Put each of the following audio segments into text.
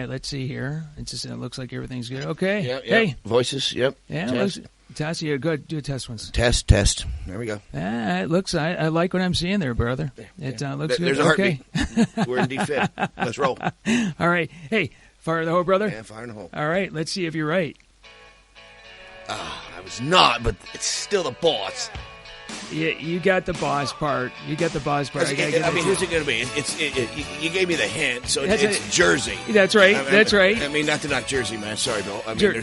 right, let's see here. It looks like everything's good. Okay. Yep. Hey. Voices, yep. Yeah, test. Yeah, good. Do a test once. Test. There we go. It looks, I like what I'm seeing there, brother. It looks good. There's a heartbeat. We're in D-Fit. Let's roll. All right. Hey, fire in the hole, brother. Yeah, fire in the hole. All right, let's see if you're right. I was not, but it's still the boss. Yeah, you got the boss part. Here's it going to be. You gave me the hint, so it's Jersey. That's right. That's right. I mean, not to knock Jersey, man. Sorry, Bill. I mean,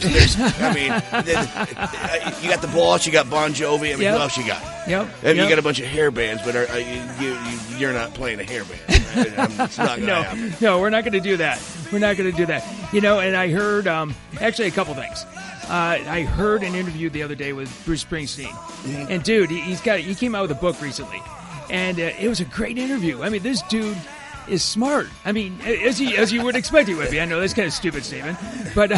you got the boss. You got Bon Jovi. I mean, who else you got? Yep. You got a bunch of hair bands, but you're not playing a hair band. Right? It's not going to happen. No, we're not going to do that. We're not going to do that. And I heard actually a couple things. I heard an interview the other day with Bruce Springsteen, and dude, he came out with a book recently, and it was a great interview. I mean, this dude is smart. I mean, as you would expect he would be. I know that's kind of a stupid statement, but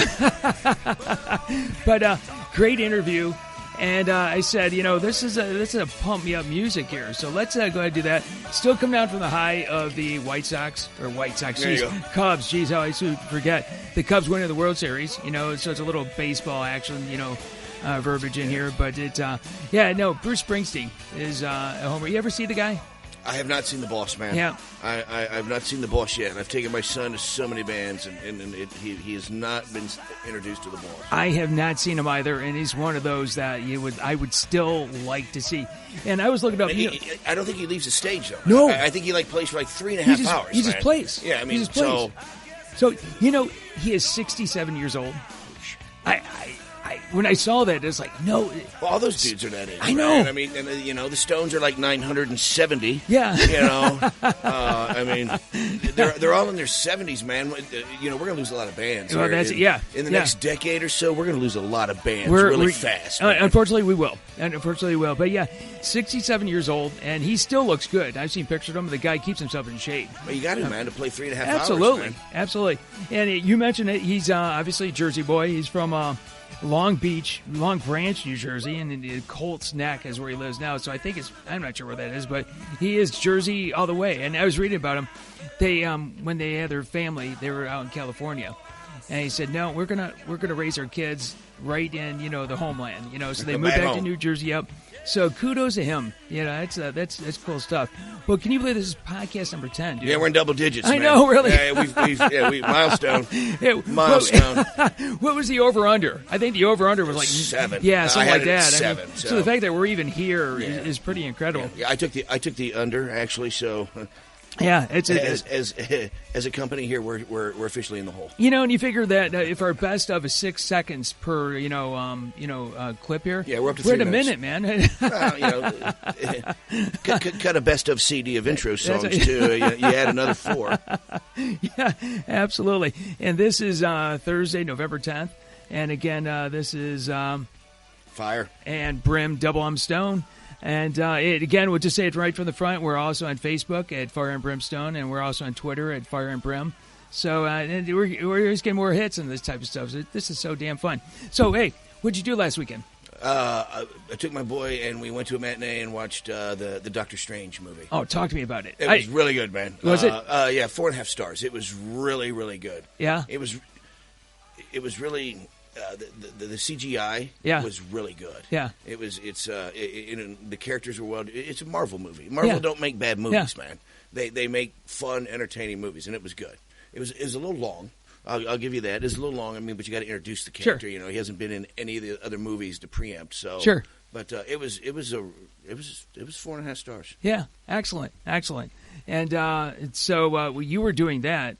great interview. And I said, this is a pump me up music here. So let's go ahead and do that. Still come down from the high of the Cubs. Jeez, how I forget. The Cubs winning the World Series. So it's a little baseball action, verbiage in here. But Bruce Springsteen is a homer. You ever see the guy? I have not seen The Boss, man. Yeah. I've not seen The Boss yet. I've taken my son to so many bands, and he has not been introduced to The Boss. I have not seen him either, and he's one of those that I would still like to see. And I was looking up. I don't think he leaves the stage, though. No. I think he plays for 3.5 hours. He just plays. Yeah, I mean, So, he is 67 years old. When I saw that, it's like, no. Well, all those dudes are that age. I know. Right? I mean, the Stones are like 970. Yeah. I mean, they're all in their 70s, man. We're going to lose a lot of bands. Well, that's it. In the next decade or so, we're going to lose a lot of bands really fast. Unfortunately, we will. But yeah, 67 years old, and he still looks good. I've seen pictures of him. The guy keeps himself in shape. Well, you got him, man, to play 3.5 Absolutely. hours. Absolutely. And you mentioned it. He's obviously a Jersey boy. He's from Long Branch, New Jersey, and in the Colts Neck is where he lives now. So I think I'm not sure where that is, but he is Jersey all the way. And I was reading about him. They when they had their family, they were out in California, and he said, "No, we're gonna raise our kids right in the homeland." So they moved back to New Jersey. Up. So kudos to him. That's cool stuff. Well, can you believe this is podcast number 10? Dude? Yeah, we're in double digits. I know, really. Yeah, we milestone. Milestone. What was the over/under? I think the over/under was like 7. Yeah, something like that. 7. So the fact that we're even here is pretty incredible. Yeah, I took the under actually. So. Yeah, as a company here, we're officially in the hole. And you figure that if our best of is 6 seconds per clip here, we're up to 3 we're at a minutes. minute, man. Cut a best of CD of intro songs too. You add another 4. Yeah, absolutely. And this is Thursday, November 10th, and again, this is Fire and Brim Stone. And again, we'll just say it right from the front. We're also on Facebook at Fire and Brimmstone, and we're also on Twitter at Fire and Brim. So and we're just getting more hits and this type of stuff. So this is so damn fun. So, hey, what'd you do last weekend? I took my boy, and we went to a matinee and watched the Doctor Strange movie. Oh, talk to me about it. It was really good, man. Was it? Yeah, 4.5 stars. It was really, really good. Yeah? It was really... the CGI was really good. Yeah, the characters were well. It's a Marvel movie. Marvel don't make bad movies, man. They make fun, entertaining movies, and it was good. It was a little long. I'll give you that. It's a little long. I mean, but you got to introduce the character. Sure. He hasn't been in any of the other movies to preempt. So sure. But it was 4.5 stars. Yeah, excellent. And so you were doing that.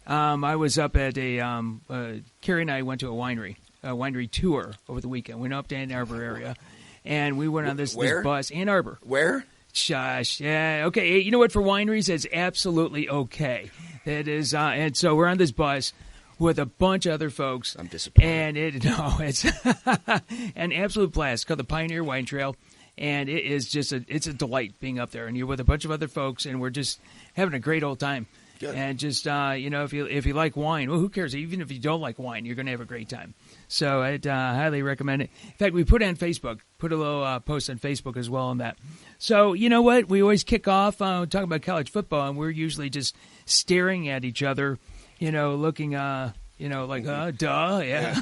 I was up at Carrie and I went to a winery tour over the weekend. We went up to Ann Arbor area, and we went on this bus. Ann Arbor. Where? Shush. Yeah. Okay. You know what? For wineries, it's absolutely okay. That is, and so we're on this bus with a bunch of other folks. I'm disappointed. And it's an absolute blast. It's called the Pioneer Wine Trail. And it is just it's a delight being up there. And you're with a bunch of other folks, and we're just having a great old time. Good. And just, if you like wine, well, who cares? Even if you don't like wine, you're going to have a great time. So I'd highly recommend it. In fact, we put it on Facebook, put a little post on Facebook as well on that. So you know what? We always kick off talking about college football, and we're usually just staring at each other looking, like, duh, yeah.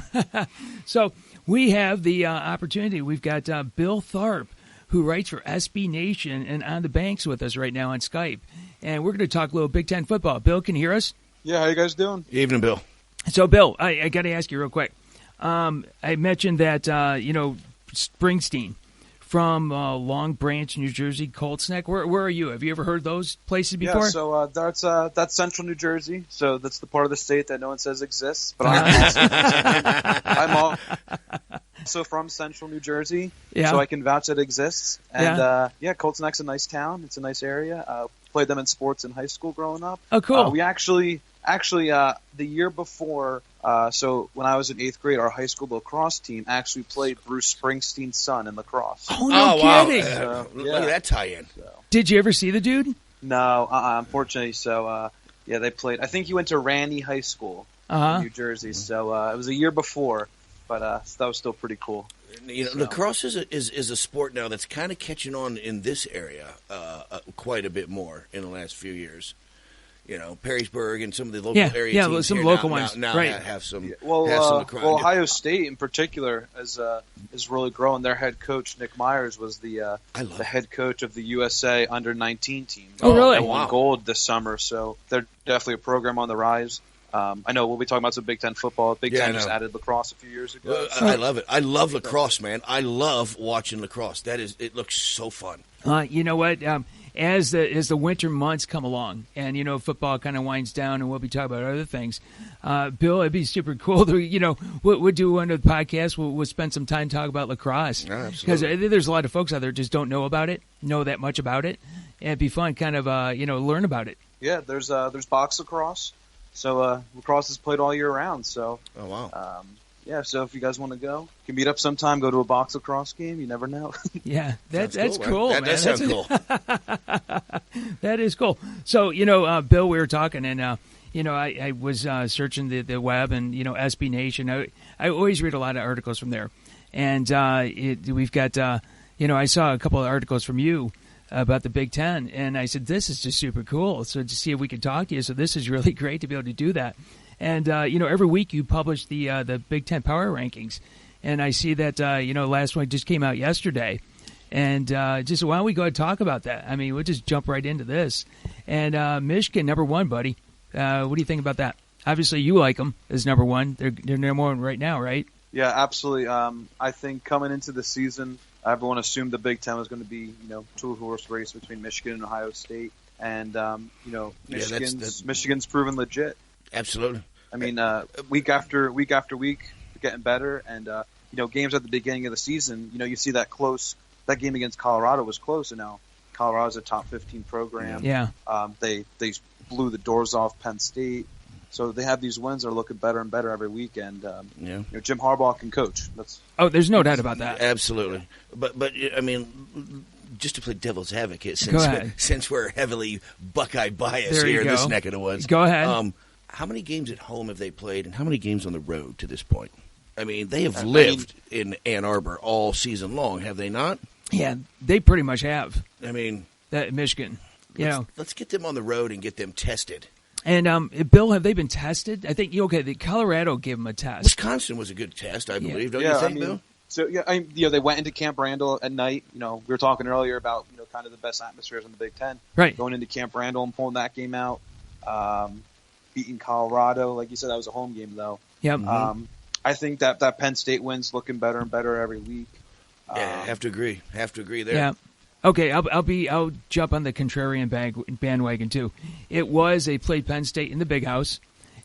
So we have the opportunity. We've got Bill Tharp, who writes for SB Nation and On the Banks with us right now on Skype. And we're going to talk a little Big Ten football. Bill, can you hear us? Yeah, how you guys doing? Evening, Bill. So, Bill, I got to ask you real quick. I mentioned that, Springsteen from Long Branch, New Jersey, Colts Neck. Where are you? Have you ever heard those places before? Yeah, so that's central New Jersey. So that's the part of the state that no one says exists. But I'm also from central New Jersey, so I can vouch that it exists. And, Colts Neck's a nice town. It's a nice area. Played them in sports in high school growing up. Oh, cool. We actually, the year before, so when I was in 8th grade, our high school lacrosse team actually played Bruce Springsteen's son in lacrosse. Oh, no kidding. Wow. Look at that tie-in. So. Did you ever see the dude? No, unfortunately. So, they played. I think he went to Randy High School in New Jersey. So it was a year before, but that was still pretty cool. Lacrosse is a sport now that's kind of catching on in this area quite a bit more in the last few years. Perrysburg and some of the local area teams. Yeah, some here local now, ones. now right. have some. Yeah. Have some Ohio State in particular is really growing. Their head coach Nick Myers was the head coach of the USA Under-19 team. Oh, really? They won gold this summer, so they're definitely a program on the rise. I know we'll be talking about some Big Ten football. Big Ten just added lacrosse a few years ago. I love it. I love lacrosse, man. I love watching lacrosse. It looks so fun. You know what? As the winter months come along and, football kind of winds down and we'll be talking about other things, Bill, it'd be super cool to, we'll do one of the podcasts. We'll spend some time talking about lacrosse. Because there's a lot of folks out there just don't know about it, know that much about it. And it'd be fun kind of, learn about it. Yeah, there's box lacrosse. So lacrosse is played all year round. So oh wow. So if you guys want to go, you can meet up sometime, go to a box lacrosse game. You never know. Yeah, that's cool, man. That does sound cool. That is cool. So, Bill, we were talking, and, I was searching the web and, SB Nation. I always read a lot of articles from there. And we've got, I saw a couple of articles from you about the Big Ten, and I said, this is just super cool. So to see if we could talk to you. So this is really great to be able to do that. And, every week you publish the Big Ten power rankings. And I see that, last one just came out yesterday. And just why don't we go ahead and talk about that? I mean, we'll just jump right into this. And Michigan, number one, buddy. What do you think about that? Obviously, you like them as number one. They're number one right now, right? Yeah, absolutely. I think coming into the season, everyone assumed the Big Ten was going to be, two-horse race between Michigan and Ohio State. And, Michigan's proven legit. Absolutely. I mean, week after week, we're getting better. And, games at the beginning of the season, you see that close. That game against Colorado was close, and now Colorado's a top 15 program. Yeah. They blew the doors off Penn State. So they have these wins that are looking better and better every week. And, Jim Harbaugh can coach. There's no doubt about that. Absolutely. But I mean, just to play devil's advocate, since we're heavily Buckeye biased here in this neck of the woods. Go ahead. How many games at home have they played, and how many games on the road to this point? I mean, they have lived in Ann Arbor all season long, have they not? Yeah, they pretty much have. I mean, that Michigan. Let's get them on the road and get them tested. And Bill, have they been tested? I think the Colorado gave them a test. Wisconsin was a good test, I believe. Don't you think, Bill? So they went into Camp Randall at night. We were talking earlier about kind of the best atmospheres in the Big Ten. Right. Going into Camp Randall and pulling that game out. Beating Colorado, like you said, that was a home game though. Yep. I think that Penn State win's looking better and better every week. Yeah, have to agree there. Yeah. Okay, I'll jump on the contrarian bandwagon too. They played Penn State in the Big House,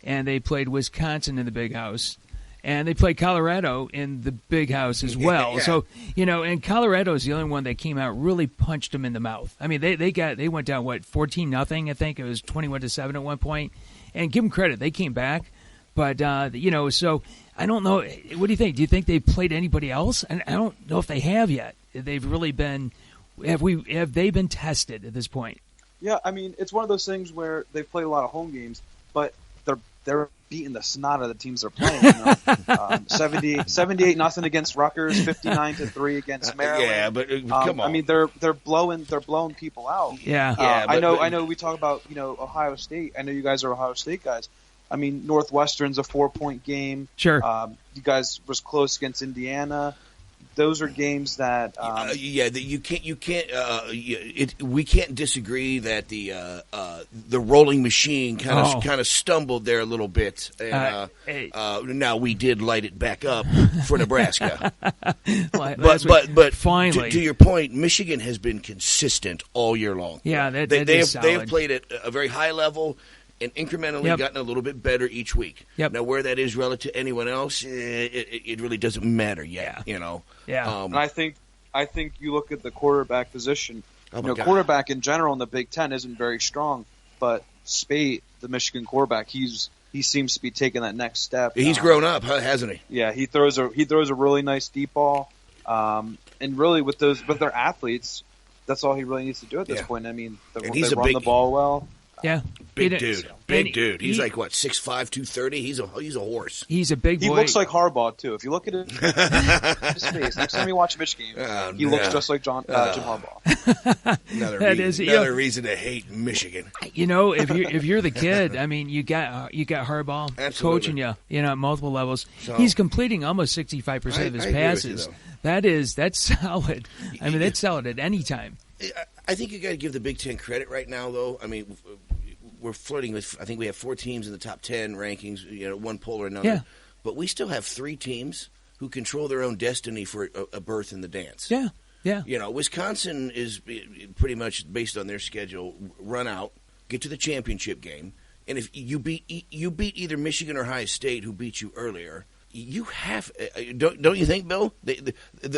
and they played Wisconsin in the Big House, and they played Colorado in the Big House as well. Yeah. So and Colorado is the only one that came out really punched them in the mouth. I mean, they went down 14-0. I think it was 21-7 at one point. And give them credit, they came back. But, so I don't know. What do you think? Do you think they've played anybody else? And I don't know if they have yet. They've really been – have they been tested at this point? Yeah, I mean, it's one of those things where they've played a lot of home games, but they're beating the snot out of the teams they're playing. 78-0 against Rutgers, 59-3 against Maryland. Yeah, but come on. I mean, they're blowing people out. Yeah. I know. We talk about Ohio State. I know you guys are Ohio State guys. I mean, Northwestern's a 4-point game. Sure. You guys was close against Indiana. Those are games that we can't disagree that the rolling machine kind of stumbled there a little bit. And, now we did light it back up for Nebraska. but finally, to your point, Michigan has been consistent all year long. Yeah, they have played at a very high level and incrementally gotten a little bit better each week. Yep. Now, where that is relative to anyone else, it really doesn't matter yet. Yeah. And I think you look at the quarterback position. Quarterback in general in the Big Ten isn't very strong, but Spate, the Michigan quarterback, he seems to be taking that next step. He's grown up, hasn't he? Yeah, he throws a really nice deep ball, and really with their athletes, that's all he really needs to do at this point. I mean, they run the ball well. Yeah, big dude. He's like what, 6'5", 230. He's a horse. He's a big boy. He looks like Harbaugh too. If you look at his face, next time you watch a Michigan game, he looks just like Jim Harbaugh. Another reason to hate Michigan. If you're the kid, I mean, you got Harbaugh coaching you, at multiple levels. So, he's completing almost 65% of his passes. That's solid. I mean, that's solid at any time. I think you got to give the Big Ten credit right now, though. I mean, we're flirting with. I think we have 4 teams in the top 10 rankings. One poll or another. Yeah. But we still have 3 teams who control their own destiny for a berth in the dance. Yeah. Yeah. Wisconsin is pretty much based on their schedule. Run out, get to the championship game, and if you beat either Michigan or Ohio State, who beat you earlier. You have don't you think, Bill? The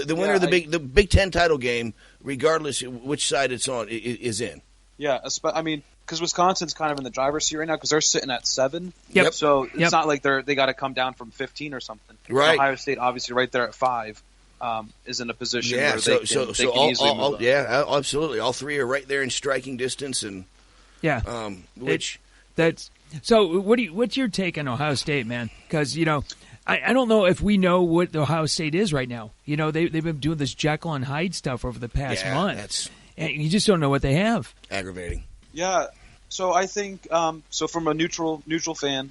winner of the Big Ten title game, regardless of which side it's on, is in. Yeah, I mean, because Wisconsin's kind of in the driver's seat right now because they're sitting at 7. Yep. So it's not like they got to come down from 15 or something. Right. Ohio State, obviously, right there at 5, is in a position where they can easily move up. Yeah, absolutely. All 3 are right there in striking distance, and so. What's your take on Ohio State, man? Because I don't know if we know what Ohio State is right now. They've been doing this Jekyll and Hyde stuff over the past month. And you just don't know what they have. Aggravating. Yeah. So I think from a neutral fan.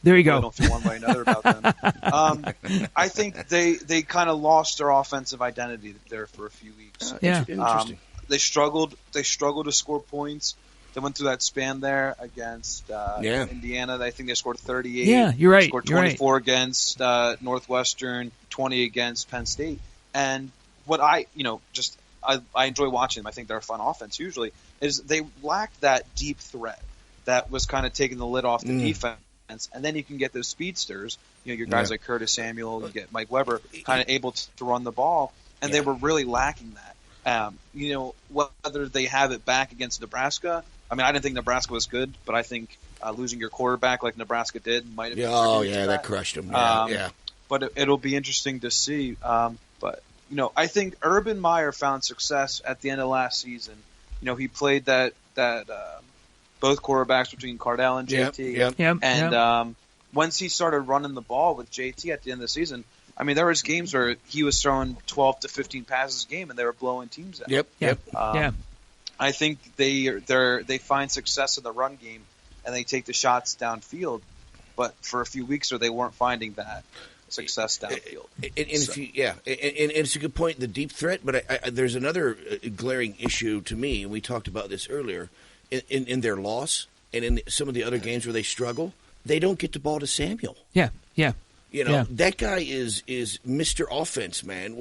There you go. I don't feel one way or another about them. I think they kind of lost their offensive identity there for a few weeks. Yeah. Interesting. They struggled to score points. They went through that span there against Indiana. I think they scored 38. Yeah, you're right. They scored 24 against Northwestern, 20 against Penn State. And what I enjoy watching them. I think they're a fun offense usually. Is they lacked that deep threat that was kind of taking the lid off the defense. And then you can get those speedsters. Your guys like Curtis Samuel, you get Mike Weber, kind of able to run the ball. And they were really lacking that. Whether they have it back against Nebraska. I mean, I didn't think Nebraska was good, but I think losing your quarterback like Nebraska did might have. That crushed them. But it'll be interesting to see. But I think Urban Meyer found success at the end of last season. He played that both quarterbacks between Cardell and JT. And once he started running the ball with JT at the end of the season, I mean, there was games where he was throwing 12 to 15 passes a game, and they were blowing teams out. Yep. I think they find success in the run game, and they take the shots downfield. But for a few weeks, they weren't finding that success downfield. And it's a good point, the deep threat. But there's another glaring issue to me, and we talked about this earlier. In their loss, and in some of the other games where they struggle, they don't get the ball to Samuel. Yeah. That guy is Mr. Offense, man.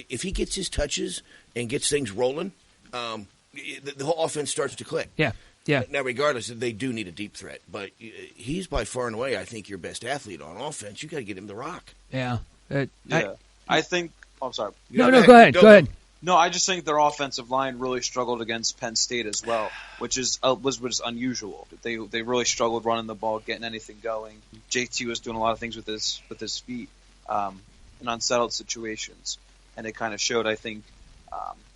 If he gets his touches and gets things rolling, the whole offense starts to click. Yeah. Now, regardless, they do need a deep threat, but he's by far and away, I think, your best athlete on offense. You got to get him the rock. Yeah. I think. Oh, I'm sorry. No, go ahead. No, I just think their offensive line really struggled against Penn State as well, which was unusual. They really struggled running the ball, getting anything going. JT was doing a lot of things with his feet in unsettled situations, and it kind of showed. I think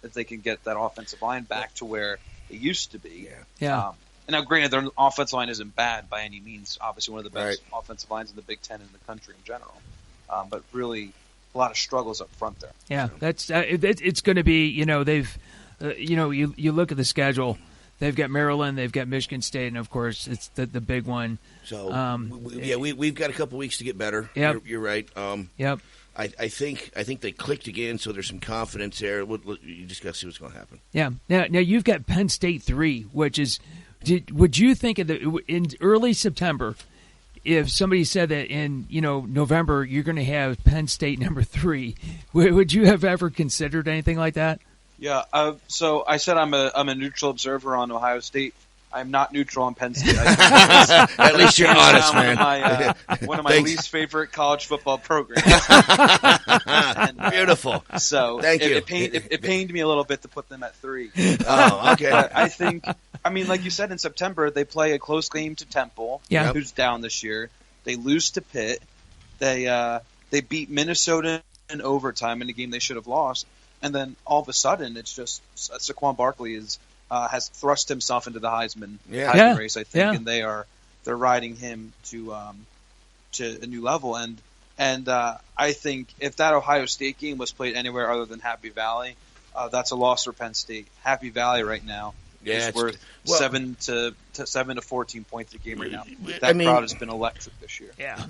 if they can get that offensive line back to where it used to be. Yeah. And now, granted, their offensive line isn't bad by any means. Obviously, one of the best offensive lines in the Big Ten and the country in general. But really, a lot of struggles up front there. Yeah, that's it's going to be. They've, you look at the schedule. They've got Maryland, they've got Michigan State, and of course it's the big one. So we've got a couple weeks to get better. Yep. You're right. Yep. I think they clicked again, so there's some confidence there. You just got to see what's going to happen. Yeah. Now you've got Penn State 3, which is. Would you think in early September, if somebody said that in November you're going to have Penn State number 3, would you have ever considered anything like that? Yeah. So I said I'm a neutral observer on Ohio State. I'm not neutral on Penn State. At least you're honest, man. One of my least favorite college football programs. Beautiful. So Thank you. It pained me a little bit to put them at 3. Oh, okay. I think, like you said, in September they play a close game to Temple, who's down this year. They lose to Pitt. They beat Minnesota in overtime in a game they should have lost, and then all of a sudden it's just Saquon Barkley has thrust himself into the Heisman race, I think, and they're riding him to a new level. And I think if that Ohio State game was played anywhere other than Happy Valley, that's a loss for Penn State. Happy Valley right now is worth 7 to 14 points a game right now. That crowd has been electric this year. Yeah,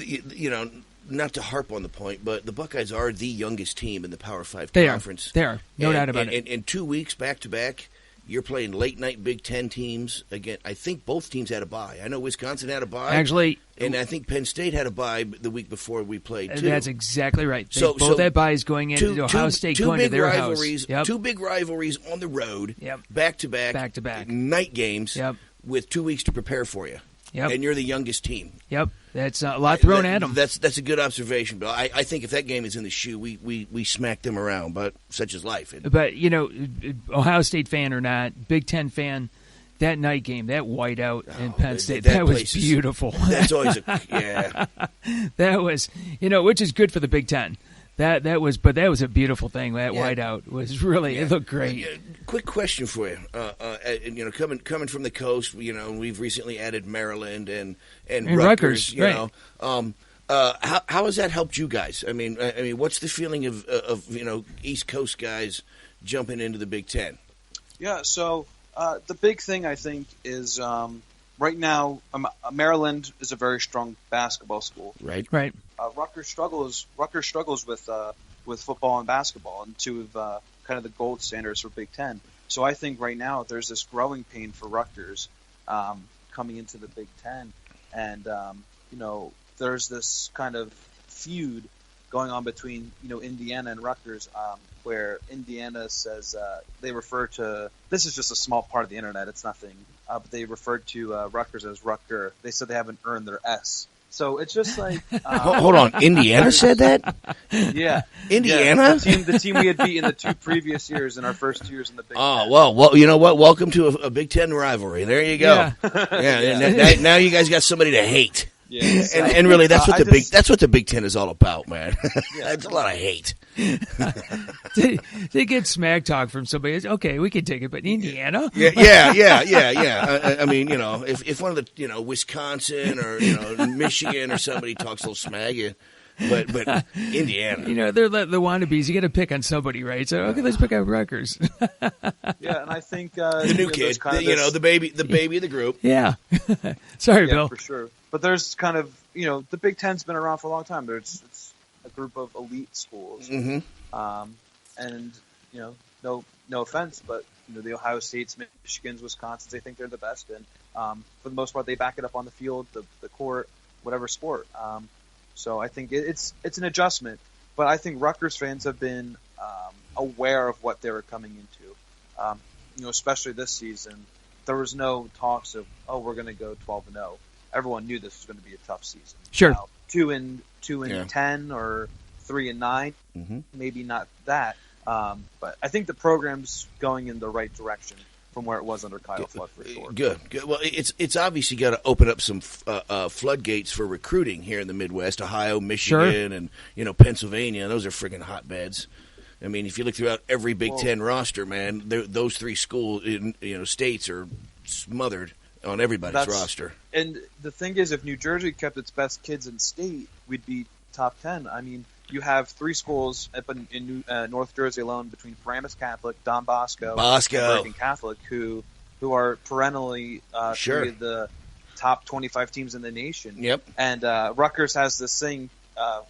not to harp on the point, but the Buckeyes are the youngest team in the Power 5 conference. They are. No doubt about it. In 2 weeks back to back. You're playing late-night Big Ten teams. Again, I think both teams had a bye. I know Wisconsin had a bye. Actually. And I think Penn State had a bye the week before we played, too. That's exactly right. Both had byes going into Ohio State going to their house. Yep. 2 big rivalries on the road, yep. back-to-back night games with 2 weeks to prepare for you. Yep. And you're the youngest team. Yep. That's a lot thrown at them. That's a good observation, Bill. I think if that game is in the shoe, we smack them around, but such is life. But, Ohio State fan or not, Big Ten fan, that night game, that whiteout in Penn State, that was beautiful. That's always yeah. That was, which is good for the Big Ten. That was a beautiful thing. That whiteout was really it looked great. Quick question for you. Coming from the coast, we've recently added Maryland and Rutgers. Right. How has that helped you guys? I mean, what's the feeling of East Coast guys jumping into the Big Ten? Yeah. So the big thing I think is right now Maryland is a very strong basketball school. Right. Rutgers struggles with football and basketball, and two of kind of the gold standards for Big Ten. So I think right now there's this growing pain for Rutgers coming into the Big Ten, and there's this kind of feud going on between Indiana and Rutgers, where Indiana says they refer to this is just a small part of the internet. It's nothing, but they referred to Rutgers as Rutger. They said they haven't earned their S. So it's just like hold on, Indiana said that? Yeah, Indiana, the team we had beat in the 2 previous years in our first 2 years in the Big Ten. Oh well, you know what? Welcome to a Big Ten rivalry. There you go. Yeah. Now you guys got somebody to hate. Yeah, and really, that's what the Big Ten is all about, man. It's a lot of hate. They get smack talk from somebody. Okay, we can take it, but Indiana? Yeah. I mean, if one of the Wisconsin or Michigan or somebody talks a little smack, but Indiana, they're the wannabes. You got to pick on somebody, right? So okay, let's pick on Rutgers. Yeah, and I think the new kid, the baby of the group. Yeah. Sorry, Bill. For sure. But there's kind of, the Big Ten's been around for a long time. It's a group of elite schools. Mm-hmm. And, no offense, but, the Ohio States, Michigans, Wisconsins, they think they're the best. And for the most part, they back it up on the field, the court, whatever sport. So I think it's an adjustment. But I think Rutgers fans have been aware of what they were coming into, especially this season. There was no talks of, we're going to go 12-0. Everyone knew this was going to be a tough season. Sure. Now, 2 and 10 or 3 and 9, maybe not that. But I think the program's going in the right direction from where it was under Kyle Flood for sure. Good. Well, it's obviously got to open up some floodgates for recruiting here in the Midwest, Ohio, Michigan, and Pennsylvania. Those are friggin' hotbeds. I mean, if you look throughout every Big Ten roster, man, those 3 schools, states are smothered on everybody's roster. And the thing is, if New Jersey kept its best kids in state, we'd be top 10. I mean, you have 3 schools up in North Jersey alone between Paramus Catholic, Don Bosco, and Bergen Catholic, who who are perennially sure. 3 of the top 25 teams in the nation. Yep. And Rutgers has this thing.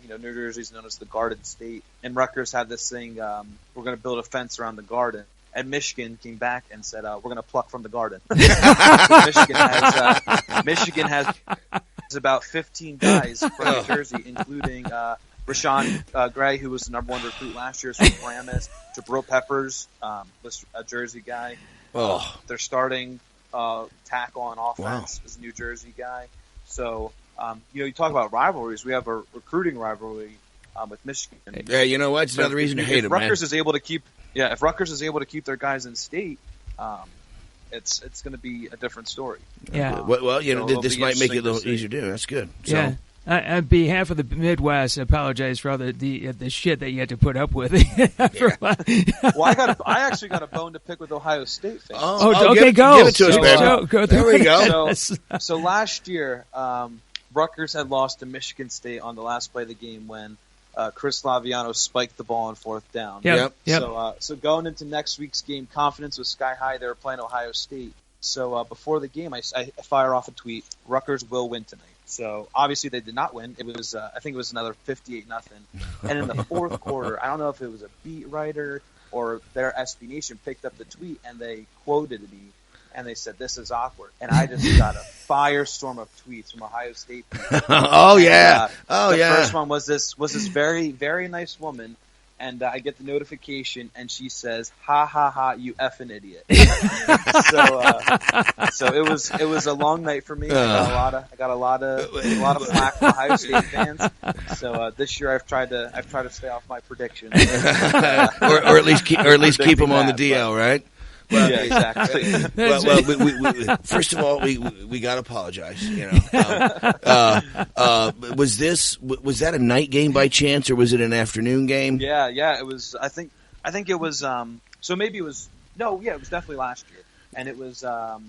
New Jersey's known as the Garden State, and Rutgers had this thing. We're going to build a fence around the Garden. And Michigan came back and said, "We're going to pluck from the Garden." Michigan has about 15 guys from New Jersey, including Rashawn Gray, who was the number 1 recruit last year, from Paramus. Jabril Peppers was a Jersey guy. Their starting tackle on offense is a New Jersey guy. So, you talk about rivalries. We have a recruiting rivalry with Michigan. Yeah, you know what? It's another reason to hate them, man. If Rutgers is able to keep their guys in state, it's going to be a different story. Yeah. Well, this might make it a little easier to do. That's good. So. Yeah. On behalf of the Midwest, I apologize for all the shit that you had to put up with. Well, I actually got a bone to pick with Ohio State fans. Okay, go. Give it to us, man. There we go. So last year, Rutgers had lost to Michigan State on the last play of the game when Chris Laviano spiked the ball on 4th down. Yep. So going into next week's game, confidence was sky high. They were playing Ohio State. So before the game, I fire off a tweet: Rutgers will win tonight. So obviously they did not win. It was I think it was another 58-0. And in the 4th quarter, I don't know if it was a beat writer or their SB Nation picked up the tweet and they quoted me. And they said, "This is awkward." And I just got a firestorm of tweets from Ohio State people. The first one was this very, very nice woman. And I get the notification, and she says, "Ha ha ha, you effing idiot." So it was a long night for me. I got a lot of flack from Ohio State fans. So this year I've tried to stay off my predictions, or at least keep them on the DL, right? Well, yeah, exactly. Well, first of all, we got to apologize. Was that a night game by chance, or was it an afternoon game? Yeah, it was. I think it was. So maybe it was. No, yeah, it was definitely last year, and it was. I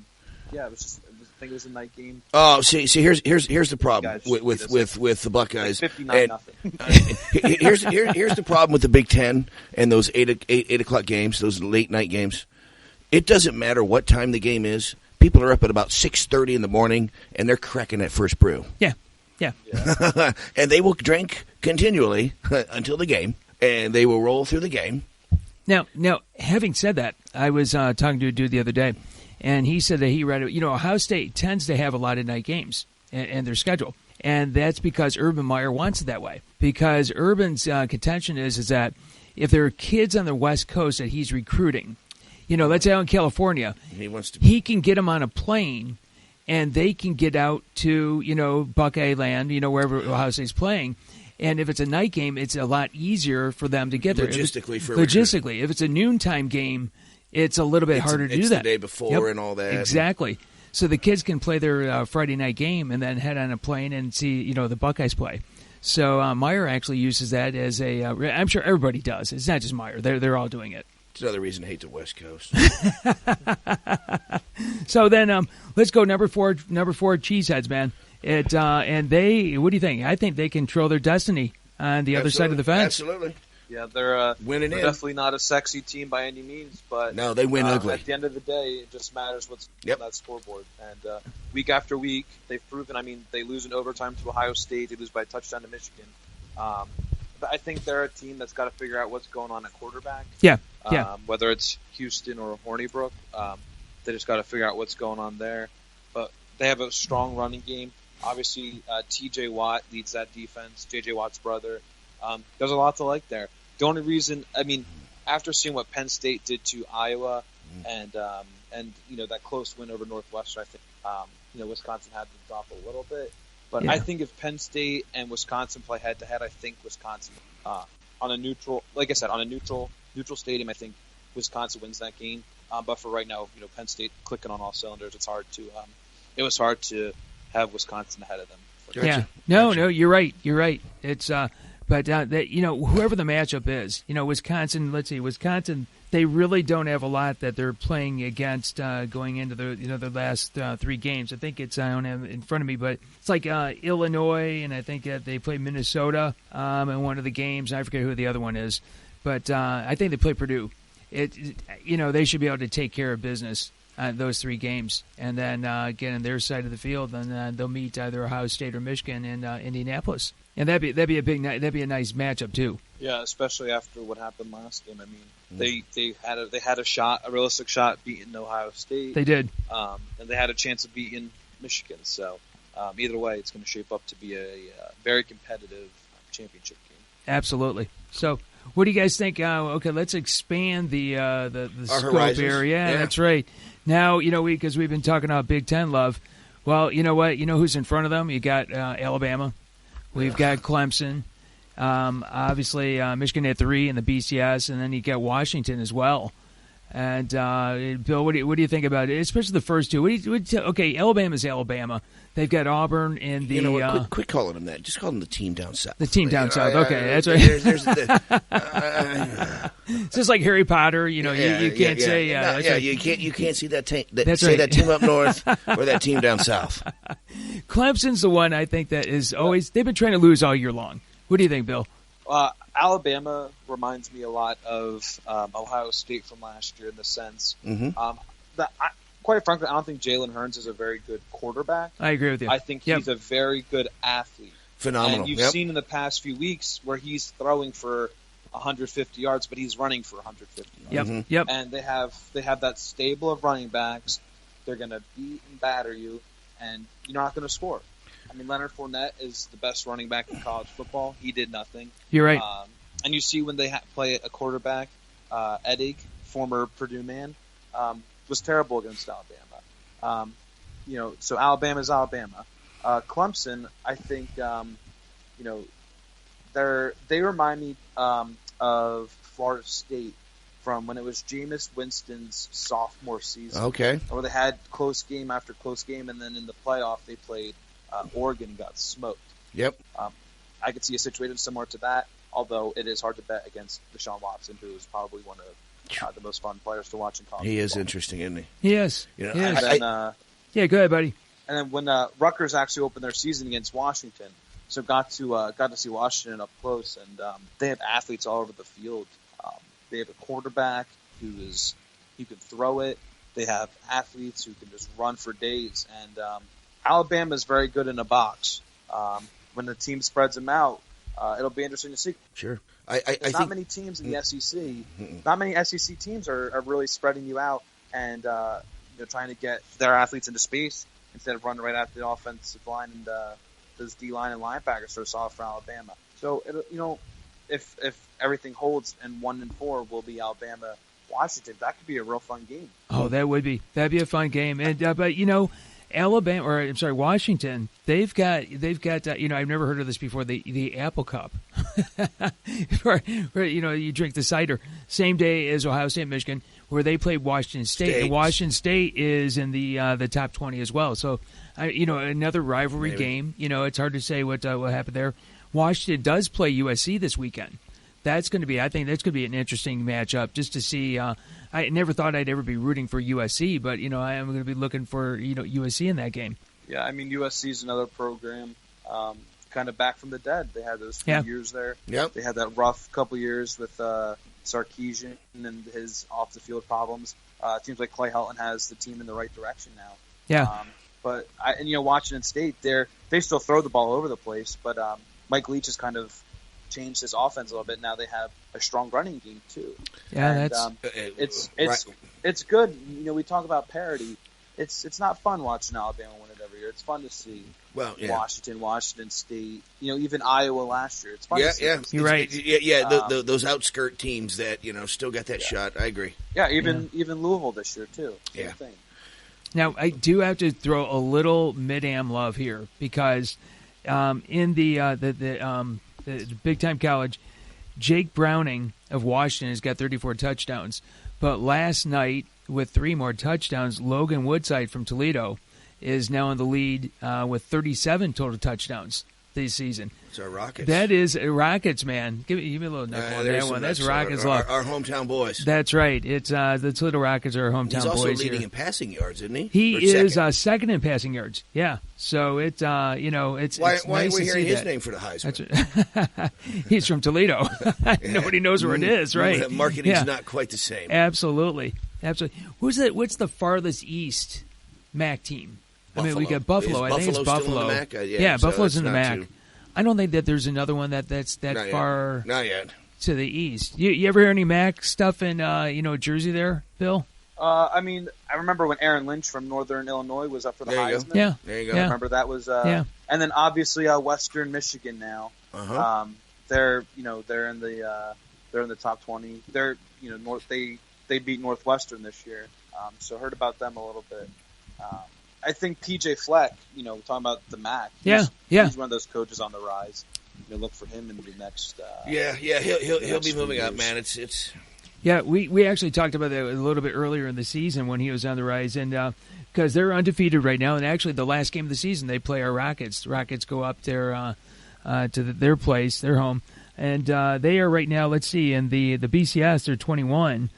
think it was a night game. Oh, see, here's the problem with the Buckeyes. 59-0. Here's the problem with the Big Ten and those 8 o'clock games, those late night games. It doesn't matter what time the game is. People are up at about 6:30 in the morning, and they're cracking that first brew. Yeah. And they will drink continually until the game, and they will roll through the game. Now, having said that, I was talking to a dude the other day, and he said that he read it. Ohio State tends to have a lot of night games in their schedule, and that's because Urban Meyer wants it that way. Because Urban's contention is that if there are kids on the West Coast that he's recruiting, let's say out in California, he can get them on a plane, and they can get out to, Buckeye Land, wherever Ohio State's playing. And if it's a night game, it's a lot easier for them to get there. Logistically. If it's a noontime game, it's a little bit harder to do that. It's the day before and all that. Exactly. So the kids can play their Friday night game and then head on a plane and see, the Buckeyes play. So Meyer actually uses that as I'm sure everybody does. It's not just Meyer. They're all doing it. It's another reason to hate the West Coast. So then let's go number four, Cheeseheads, man. And they, what do you think? I think they control their destiny on the other side of the fence. Absolutely. Yeah, they're winning they're definitely not a sexy team by any means, but no, they win ugly. At the end of the day, it just matters what's on that scoreboard. And week after week, they've proven. I mean, they lose in overtime to Ohio State. They lose by a touchdown to Michigan. But I think they're a team that's got to figure out what's going on at quarterback. Yeah. Whether it's Houston or Hornibrook, they just got to figure out what's going on there. But they have a strong running game. Obviously, T.J. Watt leads that defense. J.J. Watt's brother. There's a lot to like there. The only reason, after seeing what Penn State did to Iowa and that close win over Northwestern, I think Wisconsin had to drop a little bit. But I think if Penn State and Wisconsin play head to head, I think Wisconsin on a neutral, like I said, on a neutral stadium, I think Wisconsin wins that game. But for right now, Penn State clicking on all cylinders. It's hard to. It was hard to have Wisconsin ahead of them. Yeah. No, you're right. It's but whoever the matchup is, Wisconsin. Let's see, Wisconsin. They really don't have a lot that they're playing against going into the last 3 games. I think I don't have it in front of me, but it's like Illinois, and I think they play Minnesota in one of the games. I forget who the other one is, but I think they play Purdue. They should be able to take care of business those 3 games, and then get on their side of the field, and they'll meet either Ohio State or Michigan in Indianapolis, and that'd be a nice matchup too. Yeah, especially after what happened last game. I mean, they had a realistic shot beating Ohio State. They did, and they had a chance of beating Michigan. So either way, it's going to shape up to be a very competitive championship game. Absolutely. So, what do you guys think? Okay, let's expand the scope horizons. here. Yeah, that's right. Now, because we've been talking about Big Ten love. Well, you know what? You know who's in front of them? You got Alabama. We've got Clemson. Obviously, Michigan at 3 in the BCS, and then you got Washington as well. And Bill, what do you think about it? Especially the first 2. Okay, Alabama's Alabama. They've got Auburn in the. Quit calling them that. Just call them the team down south. The team down south. Okay, that's right. It's just like Harry Potter. You can't say. Right. You can't see that team. That's say right. That team up north or that team down south. Clemson's the one I think that is always. They've been trying to lose all year long. What do you think, Bill? Alabama reminds me a lot of Ohio State from last year in the sense that, quite frankly, I don't think Jalen Hurns is a very good quarterback. I agree with you. I think he's a very good athlete. Phenomenal. And you've seen in the past few weeks where he's throwing for 150 yards, but he's running for 150 yards. Yep. And they have that stable of running backs. They're going to beat and batter you, and you're not going to score. I mean, Leonard Fournette is the best running back in college football. He did nothing. You're right. And you see when they play a quarterback, Eddig, former Purdue man, was terrible against Alabama. So Alabama's Alabama. Clemson, I think, they remind me of Florida State from when it was Jameis Winston's sophomore season. Okay. Where they had close game after close game, and then in the playoff they played Oregon and got smoked. Yep. I could see a situation similar to that, although it is hard to bet against Deshaun Watson, who is probably one of the most fun players to watch in college He is football. interesting, isn't he? He is. He is. Yeah, go ahead, buddy. And then when Rutgers actually opened their season against Washington, so got to see Washington up close, and they have athletes all over the field. They have a quarterback who can throw it. They have athletes who can just run for days, and Alabama is very good in a box. When the team spreads them out, it'll be interesting to see. Sure. There's not many teams in the SEC. Not many SEC teams are really spreading you out and trying to get their athletes into space instead of running right at the offensive line and those D-line and linebackers so soft for Alabama. So, if everything holds and 1-4 will be Alabama, Washington, that could be a real fun game. Oh, that'd be a fun game. And but Washington, they've got I've never heard of this before, the Apple Cup. where you drink the cider same day as Ohio State and Michigan, where they played Washington State. And Washington State is in the top 20 as well. So another rivalry game. It's hard to say what happened there. Washington does play USC this weekend. I think that's going to be an interesting matchup just to see. I never thought I'd ever be rooting for USC, but I am going to be looking for USC in that game. Yeah, I mean USC is another program kind of back from the dead. They had those few years there. Yep. They had that rough couple years with Sarkisian and his off the field problems. It seems like Clay Helton has the team in the right direction now. Yeah. But Washington State, they still throw the ball all over the place, but Mike Leach has kind of changed his offense a little bit. Now they have a strong running game too. Yeah, it's good. We talk about parity. It's not fun watching Alabama win it every year. It's fun to see. Well, yeah. Washington State. Even Iowa last year. It's fun to see. Yeah, you're right. Those outskirt teams that still got that shot. I agree. Yeah, even Louisville this year too. Same thing. Now I do have to throw a little mid-am love here because in the Big Time College, Jake Browning of Washington has got 34 touchdowns. But last night, with 3 more touchdowns, Logan Woodside from Toledo is now in the lead with 37 total touchdowns this season. It's our Rockets. That is Rockets, man. Give me a little knuckle on that one. That's Rockets love. Our hometown boys. That's right. It's the Toledo Rockets are our hometown boys. He's also boys leading here. in passing yards, isn't he? He is second in passing yards. Yeah. So it's it's why nice are we to hearing see his that. name for the Heisman? He's from Toledo. Nobody knows where it is, right? Marketing's not quite the same. Absolutely. Absolutely. What's the farthest east MAC team? Buffalo. I mean, we got Buffalo. I think it's Buffalo. Still in the MAC? Yeah, so Buffalo's in the MAC. Too... I don't think that there's another one that's that Not far. Yet. Not yet. To the east. You ever hear any MAC stuff in Jersey there, Bill? I mean, I remember when Aaron Lynch from Northern Illinois was up for the Heisman. Yeah, there you go. I remember that was. And then obviously Western Michigan now. Uh-huh. They're in the top 20. They're they beat Northwestern this year. So heard about them a little bit. I think PJ Fleck, talking about the MAC. He's one of those coaches on the rise. Look for him in the next. He'll be moving up, man. It's. Yeah, we actually talked about that a little bit earlier in the season when he was on the rise, and because they're undefeated right now, and actually the last game of the season they play our Rockets. Rockets go up there to their place, their home, and they are right now. Let's see, in the BCS they're 21.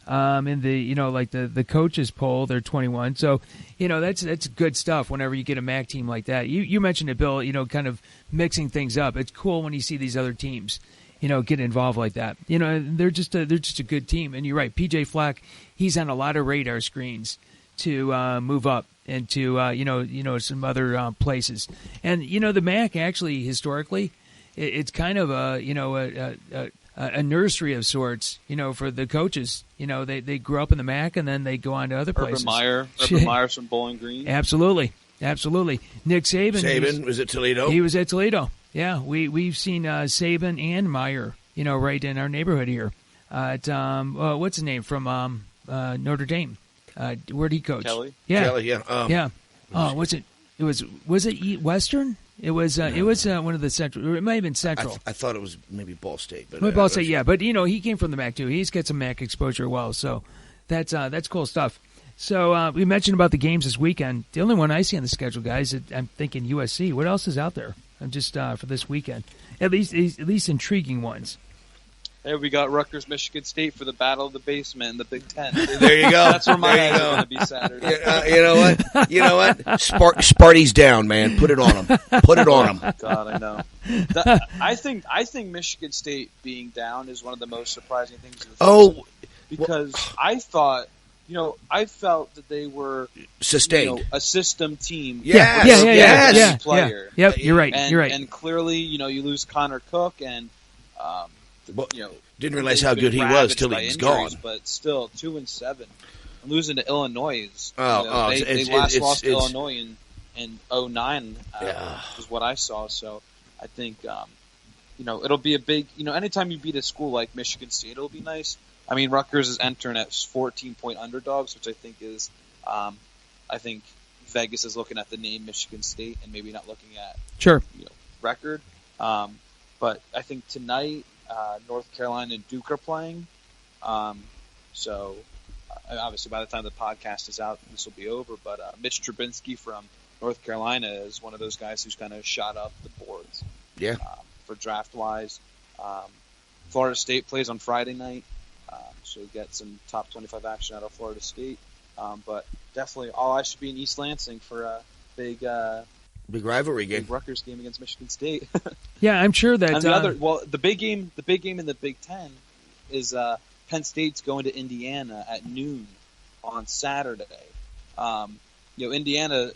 In the the coaches poll they're 21. So that's good stuff. Whenever you get a MAC team like that, you mentioned it, Bill. Kind of mixing things up. It's cool when you see these other teams. Get involved like that. They're just a good team. And you're right, PJ Fleck, he's on a lot of radar screens to move up into some other places. And the MAC actually historically, it's kind of a nursery of sorts. For the coaches. They grew up in the MAC and then they go on to other places. Urban Meyer's from Bowling Green. Absolutely. Nick Saban. Saban was at Toledo. He was at Toledo. Yeah, we've seen Saban and Meyer, right in our neighborhood here. At what's his name from Notre Dame? Where'd he coach? Kelly. Yeah. Kelly. Yeah. Yeah. Oh, was it Western? It was one of the Central. It might have been Central. I thought it was maybe Ball State, but Ball State. Yeah, but he came from the MAC too. He's got some MAC exposure as well. So that's cool stuff. So we mentioned about the games this weekend. The only one I see on the schedule, guys, I'm thinking USC. What else is out there? I'm just for this weekend, at least intriguing ones. Hey, we got Rutgers, Michigan State for the Battle of the Basement in the Big Ten. There you go. That's where my eyes are going to be Saturday. You know what? Sparty's down, man. Put it on them. Put it on them. God, I know. I think Michigan State being down is one of the most surprising things. Because I thought. I felt that they were sustained, a system team. Yes. Player. Yep, you're right. And clearly, you lose Connor Cook, and didn't realize how good he was till he was gone. But still, 2-7, and losing to Illinois is. They lost to Illinois in 2009. Is what I saw. So I think it'll be a big. Anytime you beat a school like Michigan State, it'll be nice. I mean, Rutgers is entering at 14-point underdogs, which I think is, I think Vegas is looking at the name Michigan State and maybe not looking at record. But I think tonight North Carolina and Duke are playing. So obviously by the time the podcast is out, this will be over. But Mitch Trubinsky from North Carolina is one of those guys who's kind of shot up the boards. Yeah. For draft wise, Florida State plays on Friday night. So we get some top 25 action out of Florida State. But definitely all eyes should be in East Lansing for a big rivalry game. Big Rutgers game against Michigan State. Yeah, I'm sure that. And the big game in the Big Ten is Penn State's going to Indiana at noon on Saturday. Indiana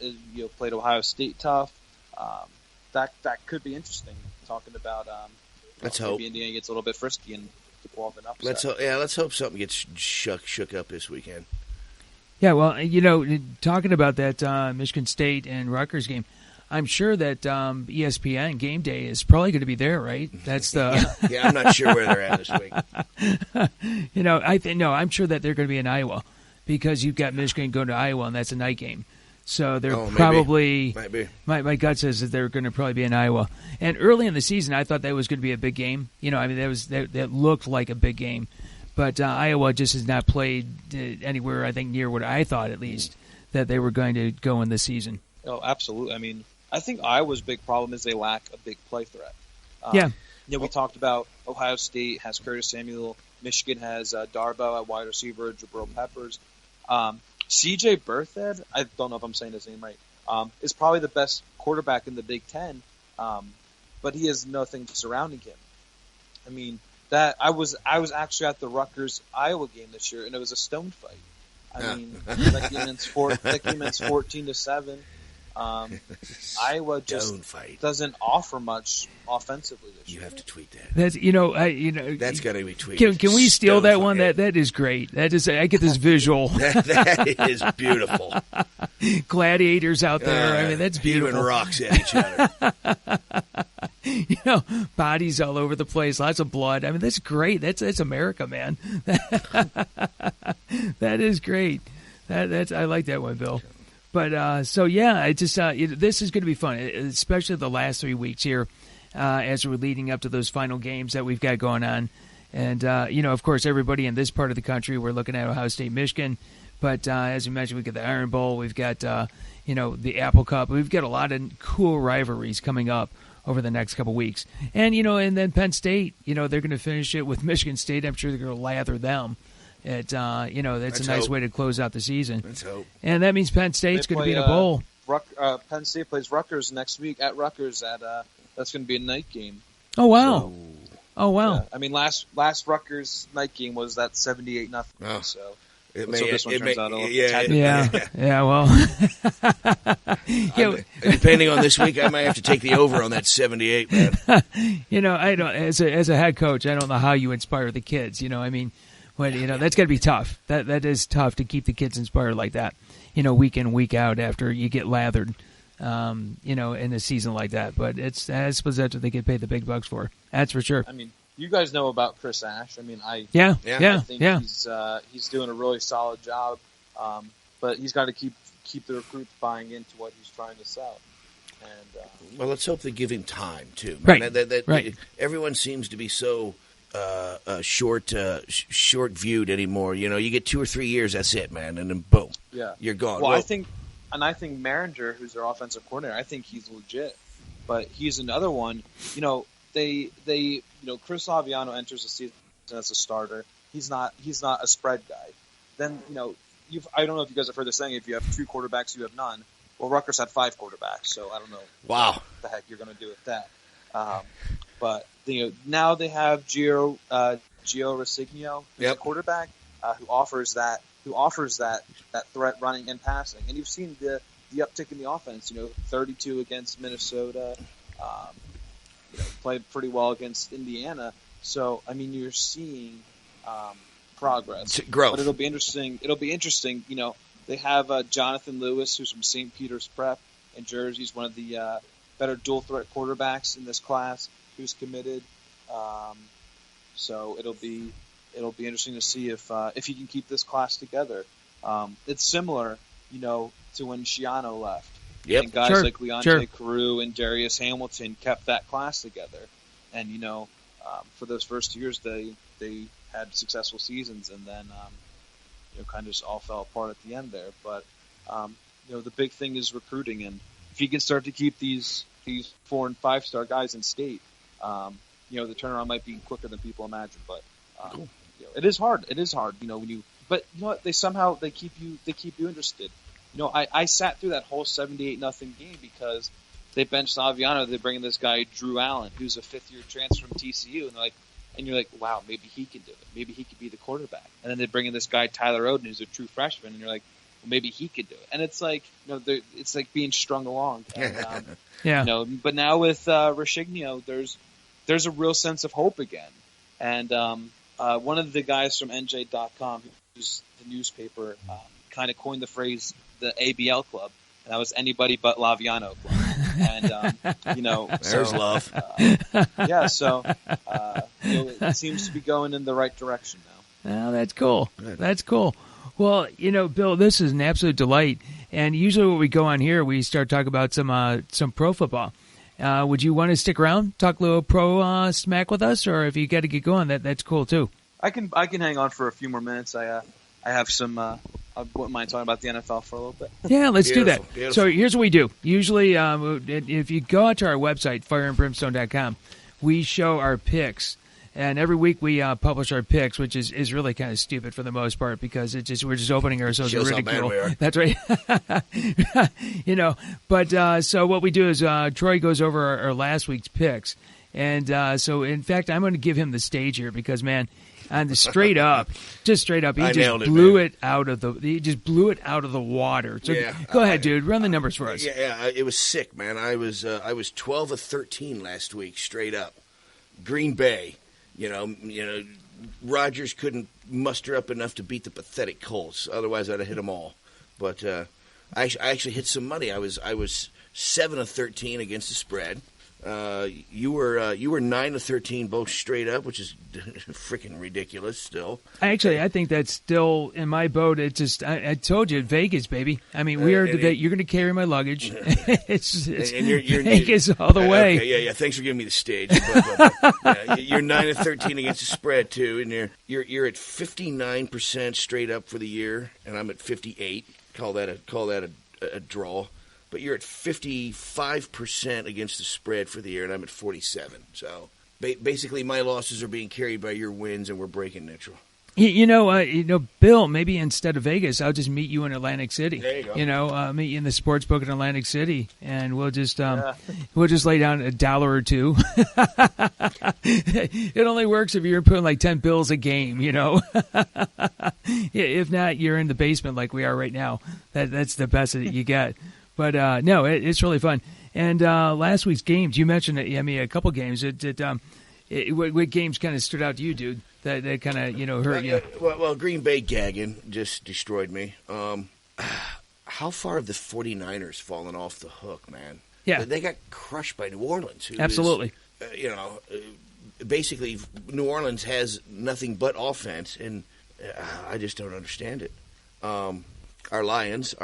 played Ohio State tough. That could be interesting. Talking about let's hope maybe Indiana gets a little bit frisky and pull off an upset. Let's hope something gets shook up this weekend. Yeah, well, talking about that Michigan State and Rutgers game, I'm sure that ESPN Game Day is probably going to be there, right? That's the I'm not sure where they're at this week. I'm sure that they're going to be in Iowa because you've got Michigan going to Iowa, and that's a night game. So they're probably might be. My gut says that they're going to probably be in Iowa. And early in the season, I thought that was going to be a big game. That looked like a big game, but Iowa just has not played anywhere. I think near what I thought, at least, that they were going to go in this season. Oh, absolutely. I mean, I think Iowa's big problem is they lack a big play threat. We talked about Ohio State has Curtis Samuel, Michigan has Darboh at wide receiver, Jabril Peppers. C.J. Berthed, I don't know if I'm saying his name right, is probably the best quarterback in the Big Ten, but he has nothing surrounding him. I mean, that I was actually at the Rutgers Iowa game this year, and it was a stone fight. I mean, that game ends 14-7. Iowa just doesn't offer much offensively this year. You have to tweet that. That's that's got to be tweeted. Can we steal that one? That is great. That is, I get this visual. that is beautiful. Gladiators out there. I mean, that's beautiful. Even rocks at each other. Bodies all over the place, lots of blood. I mean, that's great. That's America, man. That is great. I like that one, Bill. But I just this is going to be fun, especially the last 3 weeks here, as we're leading up to those final games that we've got going on. And of course, everybody in this part of the country, we're looking at Ohio State, Michigan. But as you mentioned, we've got the Iron Bowl, we've got the Apple Cup. We've got a lot of cool rivalries coming up over the next couple weeks. And and then Penn State, they're going to finish it with Michigan State. I'm sure they're going to lather them. That's a nice way to close out the season. Let's hope. And that means Penn State's going to be in a bowl. Penn State plays Rutgers next week at Rutgers. That's going to be a night game. Oh wow! Yeah. I mean, last Rutgers night game was that 78-0. Oh. So this one turns out a little yeah. Well, depending on this week, I might have to take the over on that 78, man. I don't. As a head coach, I don't know how you inspire the kids. That's got to be tough. That is tough to keep the kids inspired like that, week in, week out after you get lathered, in a season like that. But I suppose that's what they get paid the big bucks for. That's for sure. I mean, you guys know about Chris Ash. I mean, I think he's doing a really solid job, but he's got to keep the recruits buying into what he's trying to sell. And well, let's hope they give him time too. Man. Right. Right. Everyone seems to be so short viewed anymore. You get 2 or 3 years, that's it, man, and then boom, you're gone. Well, I think Maringer, who's their offensive coordinator, I think he's legit, but he's another one. Chris Aviano enters the season as a starter. He's not a spread guy. Then I don't know if you guys have heard this saying: if you have 2 quarterbacks, you have none. Well, Rutgers had 5 quarterbacks, so I don't know. Wow, what the heck you're going to do with that? But now they have Gio Rosigno, who's a quarterback who offers that threat running and passing. And you've seen the uptick in the offense. 32 against Minnesota, played pretty well against Indiana. So I mean, you're seeing progress, growth. But it'll be interesting. They have Jonathan Lewis, who's from St. Peter's Prep in Jersey. He's one of the better dual threat quarterbacks in this class, who's committed. So it'll be interesting to see if he can keep this class together. It's similar, to when Schiano left. Yep. And guys like Leonte Carew and Darius Hamilton kept that class together. And for those first 2 years, they had successful seasons, and then kind of just all fell apart at the end there. But the big thing is recruiting, and if you can start to keep these 4- and 5-star guys in state, the turnaround might be quicker than people imagine. But cool. It is hard. It is hard. But you know what? They keep you interested. I sat through that whole 78-0 game because they benched Aviano. They bring in this guy Drew Allen, who's a 5th-year transfer from TCU, and you're like, wow, maybe he can do it. Maybe he could be the quarterback. And then they bring in this guy Tyler Oden, who's a true freshman, and you're like, well, maybe he could do it. And it's like, it's like being strung along. And, but now with Rosigno, there's a real sense of hope again. And one of the guys from NJ.com, who's the newspaper, kind of coined the phrase the ABL club, and that was anybody but Laviano club. And there's love. So it seems to be going in the right direction now. Oh, that's cool. That's cool. Well, Bill, this is an absolute delight. And usually when we go on here, we start talking about some pro football. Would you want to stick around, talk a little pro smack with us, or if you got to get going, that's cool too. I can hang on for a few more minutes. I have some. I wouldn't mind talking about the NFL for a little bit. Yeah, let's do that. Beautiful. So here's what we do. Usually, if you go out to our website, fireandbrimstone.com, we show our picks. And every week we publish our picks, which is really kind of stupid for the most part because we're just opening ourselves to ridicule. That's right. But so what we do is Troy goes over our last week's picks. And so, in fact, I'm going to give him the stage here because, man, And straight up. He just blew it out of the water. So go ahead, dude. Run the numbers for us. Yeah, it was sick, man. I was 12 of 13 last week, straight up. Green Bay, Rodgers couldn't muster up enough to beat the pathetic Colts. Otherwise, I'd have hit them all. But I actually hit some money. I was 7 of 13 against the spread. You were 9 of 13 both straight up, which is freaking ridiculous. Still, I think that's still in my boat. It's just I told you, Vegas, baby. I mean, we are you're going to carry my luggage. it's you're Vegas all the way. Okay, yeah. Thanks for giving me the stage. But, you're 9 of 13 against the spread too, and you're at 59% straight up for the year, and I'm at 58. Call that a draw. But you're at 55% against the spread for the year, and I'm at 47. So basically, my losses are being carried by your wins, and we're breaking neutral. Bill, maybe instead of Vegas, I'll just meet you in Atlantic City. There you go. Meet you in the sports book in Atlantic City, and we'll just lay down $1 or $2. It only works if you're putting like 10 bills a game, If not, you're in the basement like we are right now. That's the best that you get. But no, it's really fun. And last week's games, you mentioned a couple games. What games kind of stood out to you, dude? That kind of hurt you. Well, Green Bay gagging just destroyed me. How far have the 49ers fallen off the hook, man? Yeah, they got crushed by New Orleans. Absolutely. Basically, New Orleans has nothing but offense, and I just don't understand it. Our Lions.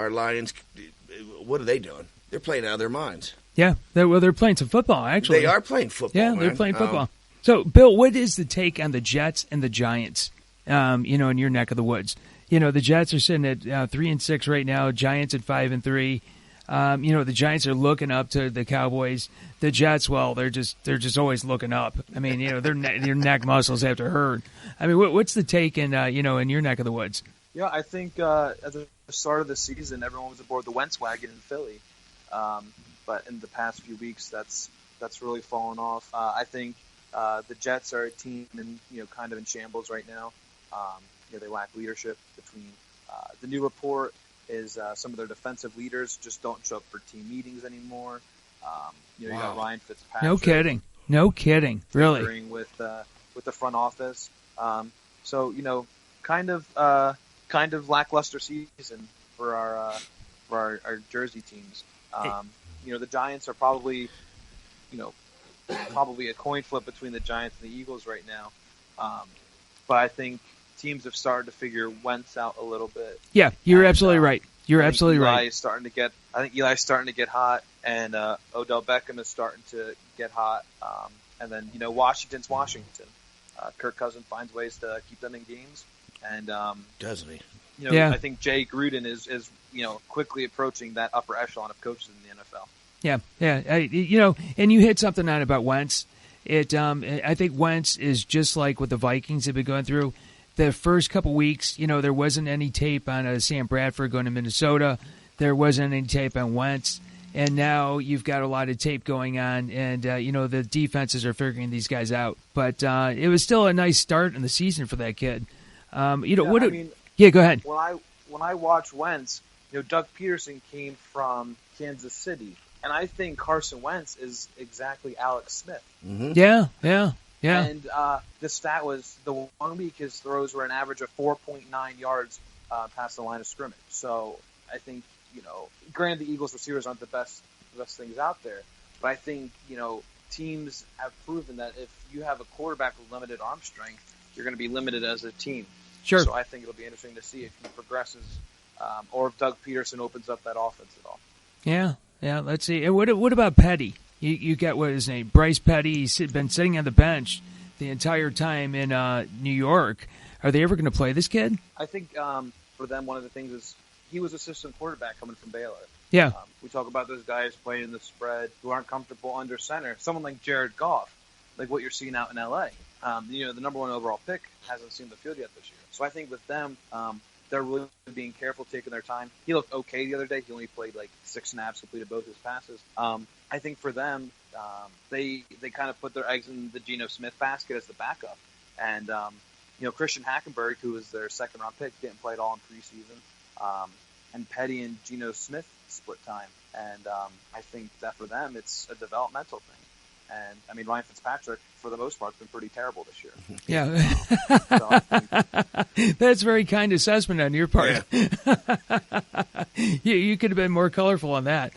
What are they doing? They're playing out of their minds. Yeah, they're playing some football, actually. They are playing football, yeah, man. They're playing football. So, Bill, what is the take on the Jets and the Giants, in your neck of the woods? The Jets are sitting at 3-6 right now, Giants at 5-3. The Giants are looking up to the Cowboys. The Jets, well, they're just always looking up. I mean, their neck muscles have to hurt. I mean, what's the take in your neck of the woods? Yeah, I think at the start of the season, everyone was aboard the Wentz wagon in Philly. But in the past few weeks, that's really fallen off. I think the Jets are a team kind of in shambles right now. They lack leadership. Between the new report is some of their defensive leaders just don't show up for team meetings anymore. You got Ryan Fitzpatrick. No kidding. Really. With the front office. So kind of lackluster season for our Jersey teams. The Giants are probably a coin flip between the Giants and the Eagles right now. But I think teams have started to figure Wentz out a little bit. Yeah, you're absolutely right. You're absolutely right. I think Eli's starting to get hot, and Odell Beckham is starting to get hot. And then Washington's Washington. Kirk Cousins finds ways to keep them in games, and doesn't he? I think Jay Gruden is quickly approaching that upper echelon of coaches in the NFL. Yeah. And you hit something on about Wentz. I think Wentz is just like what the Vikings have been going through. The first couple weeks, there wasn't any tape on Sam Bradford going to Minnesota. There wasn't any tape on Wentz. And now you've got a lot of tape going on, and, the defenses are figuring these guys out. But it was still a nice start in the season for that kid. Yeah, go ahead. When I watch Wentz, Doug Peterson came from Kansas City, and I think Carson Wentz is exactly Alex Smith. Mm-hmm. Yeah. And the stat was the 1 week his throws were an average of 4.9 yards past the line of scrimmage. So I think, granted the Eagles receivers aren't the best things out there, but I think, teams have proven that if you have a quarterback with limited arm strength, you're going to be limited as a team. Sure. So I think it'll be interesting to see if he progresses or if Doug Peterson opens up that offense at all. Yeah, let's see. What about Petty? You got, what is his name? Bryce Petty. He's been sitting on the bench the entire time in New York. Are they ever going to play this kid? I think for them, one of the things is he was assistant quarterback coming from Baylor. Yeah. We talk about those guys playing in the spread who aren't comfortable under center. Someone like Jared Goff, like what you're seeing out in L.A. The number one overall pick hasn't seen the field yet this year. So I think with them, they're really being careful, taking their time. He looked okay the other day. He only played like 6 snaps, completed both his passes. I think for them, they kind of put their eggs in the Geno Smith basket as the backup. And Christian Hackenberg, who was their second-round pick, didn't play at all in preseason. And Petty and Geno Smith split time. And I think that for them, it's a developmental thing. And, I mean, Ryan Fitzpatrick, for the most part, has been pretty terrible this year. Yeah. That's very kind assessment on your part. Yeah. you could have been more colorful on that.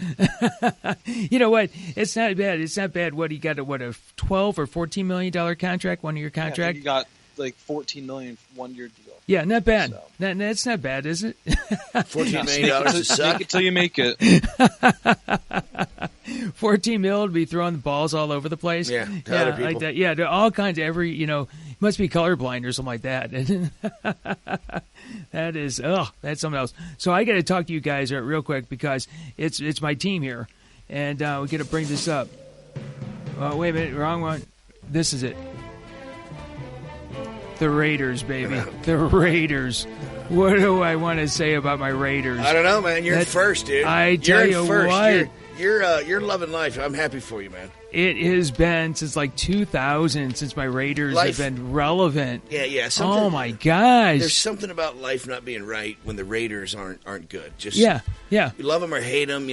You know what? It's not bad. It's not bad. What, he got a $12 or $14 million contract, 1 year contract? Yeah, I think he got like $14 million 1 year deal. Yeah, not bad. So. That's not bad, is it? $14 million to suck. Make it till you make it. $14 million to be throwing the balls all over the place. Yeah, to other people. Like that. Yeah, to all kinds of must be colorblind or something like that. That's something else. So I got to talk to you guys real quick because it's my team here, and we got to bring this up. Wait a minute, wrong one. This is it. The Raiders, baby. The Raiders. What do I want to say about my Raiders? I don't know, man. You're first, dude. I tell you what. You're loving life. I'm happy for you, man. It has been since like 2000 since my Raiders have been relevant. Yeah. Oh my gosh! There's something about life not being right when the Raiders aren't good. Just yeah. You love them or hate them.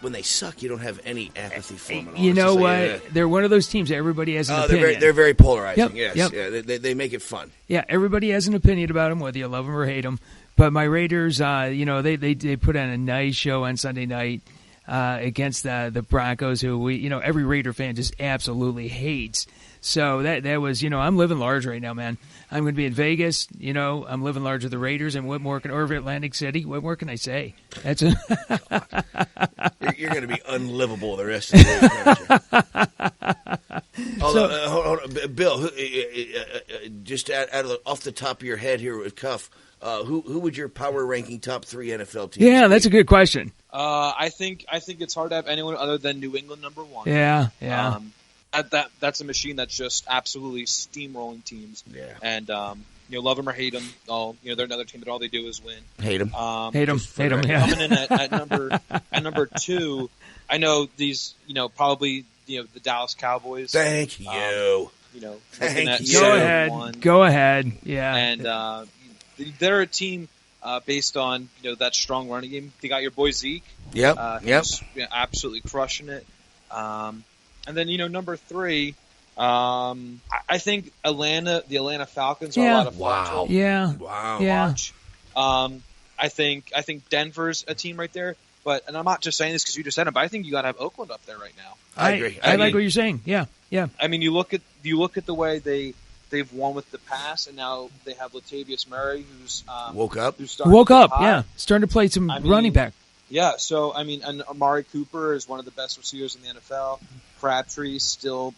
When they suck, you don't have any apathy for them at all. You know what? They're one of those teams that everybody has an opinion. They're very polarizing. Yep. Yes. Yeah, they make it fun. Yeah, everybody has an opinion about them, whether you love them or hate them. But my Raiders, they put on a nice show on Sunday night against the Broncos, who every Raider fan just absolutely hates. So that was, I'm living large right now, man. I'm going to be in Vegas. I'm living large with the Raiders, and what more or Atlantic City. What more can I say? That's You're going to be unlivable the rest of the day. Although, hold on, Bill, just off the top of your head here with Cuff, who would your power ranking top 3 NFL teams? Yeah, that's a good question. I think it's hard to have anyone other than New England number 1. Yeah. That's a machine that's just absolutely steamrolling teams. Yeah. And love them or hate them, they're another team that all they do is win. Hate them. Hate them. Yeah. Coming in at number 2, I know these. Probably the Dallas Cowboys. Thank you. Thank you. Go ahead. Yeah. And they're a team based on that strong running game. They got your boy Zeke. Yep. Who's, absolutely crushing it. And then, number 3, I think the Atlanta Falcons are a lot of fun to watch. I think Denver's a team right there. And I'm not just saying this because you just said it, but I think you got to have Oakland up there right now. I agree. I like what you're saying. Yeah. I mean, you look at the way they've won with the pass, and now they have Latavius Murray, who's woke up. Starting to play some running back. Yeah, so and Amari Cooper is one of the best receivers in the NFL. Crabtree's still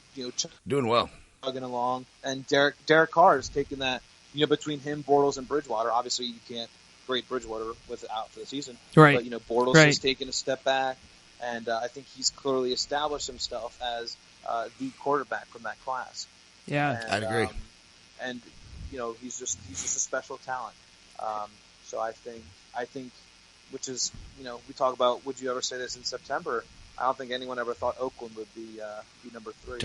doing well, chugging along, and Derek Carr is taking that between him, Bortles, and Bridgewater. Obviously, you can't grade Bridgewater out for the season, right? But Bortles has taken a step back, and I think he's clearly established himself as the quarterback from that class. Yeah, and, I'd agree. And he's just a special talent. So I think. Which is, we talk about, would you ever say this in September? I don't think anyone ever thought Oakland would be number 3.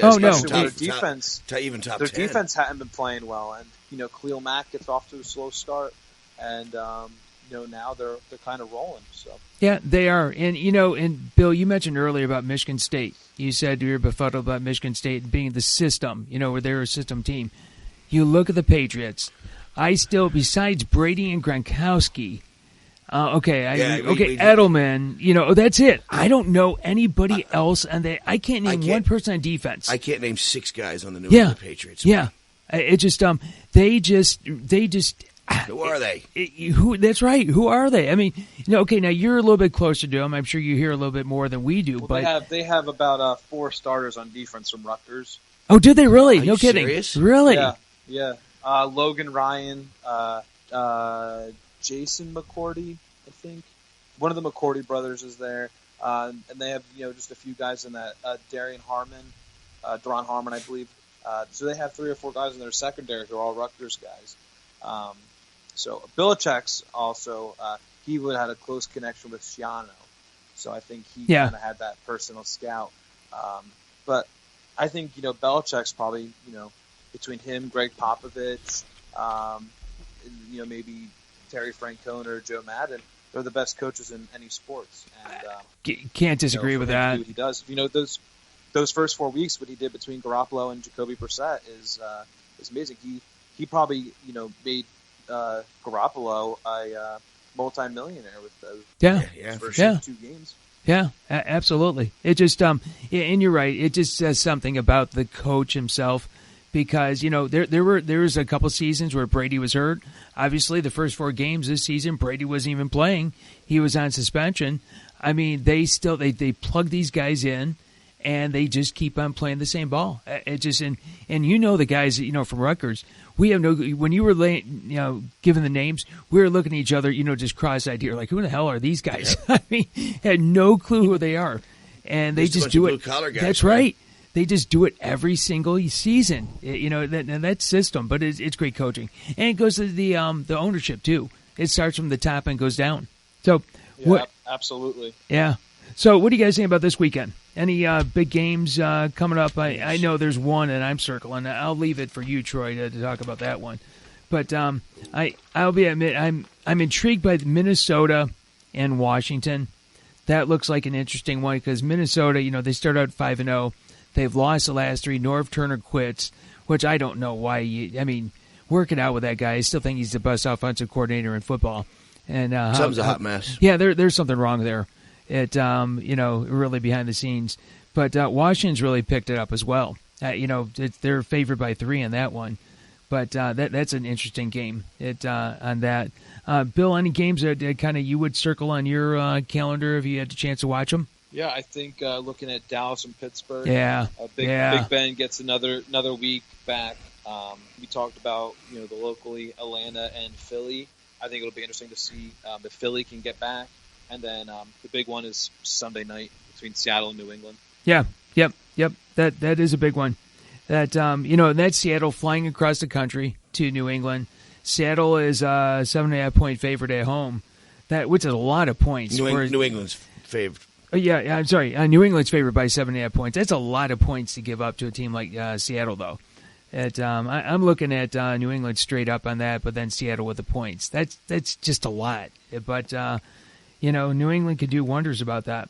Oh, no. Their defense, even top their 10. defense hadn't been playing well, and Khalil Mack gets off to a slow start, and now they're kind of rolling. So yeah, they are, and Bill, you mentioned earlier about Michigan State. You said you were befuddled about Michigan State being the system, where they're a system team. You look at the Patriots. I still, besides Brady and Gronkowski. Edelman, that's it. I don't know anybody else, and I can't name one person on defense. I can't name 6 guys on the New England Patriots. Yeah, it just they just. Who are they? That's right. Who are they? I mean, now you're a little bit closer to them. I'm sure you hear a little bit more than we do. Well, but they have about 4 starters on defense from Rutgers. Oh, did they really? No kidding. Serious? Really? Yeah. Logan Ryan. Jason McCourty, I think. One of the McCourty brothers is there. And they have, just a few guys in that. Daron Harmon, I believe. So they have 3 or 4 guys in their secondary who are all Rutgers guys. So Belichick's also, he would have had a close connection with Schiano. So I think he kind of had that personal scout. But I think, Belichick's probably, between him, Greg Popovich, maybe Terry Francona or Joe Madden, they're the best coaches in any sports. And can't disagree with that. What he does, those first 4 weeks, what he did between Garoppolo and Jacoby Brissett is amazing. He probably made Garoppolo a multi-millionaire with those first 2 games. Yeah, absolutely. It just and you're right. It just says something about the coach himself, because there was a couple seasons where Brady was hurt. Obviously, the first 4 games this season, Brady wasn't even playing. He was on suspension. I mean, they plug these guys in, and they just keep on playing the same ball. It just and the guys from Rutgers. We have when you were giving the names, we were looking at each other, just cross-eyed here, like, who the hell are these guys? I mean, had no clue who they are, and they just do it. Guys, that's right. They just do it every single season. That system, but it's great coaching, and it goes to the ownership too. It starts from the top and goes down. So what? Absolutely. Yeah. So what do you guys think about this weekend? Any big games coming up? I know there's one, and I'm circling. I'll leave it for you, Troy, to talk about that one. But I'm intrigued by Minnesota and Washington. That looks like an interesting one because Minnesota, they start out 5-0. They've lost the last 3. Norv Turner quits, which I don't know why. Working out with that guy, I still think he's the best offensive coordinator in football. And something's a hot mess. Yeah, there's something wrong there. It really behind the scenes, but Washington's really picked it up as well. They're favored by 3 in that one, but that's an interesting game. On that, Bill, any games that kind of you would circle on your calendar if you had the chance to watch them? Yeah, I think looking at Dallas and Pittsburgh. Big Ben gets another week back. We talked about the locally Atlanta and Philly. I think it'll be interesting to see if Philly can get back. And then the big one is Sunday night between Seattle and New England. Yeah, yep. That is a big one. That's Seattle flying across the country to New England. Seattle is a 7.5-point favorite at home, which is a lot of points. New England's favored. Yeah, I'm sorry. New England's favored by 7.5 points. That's a lot of points to give up to a team like Seattle, though. I'm looking at New England straight up on that, but then Seattle with the points. That's just a lot. But New England could do wonders about that.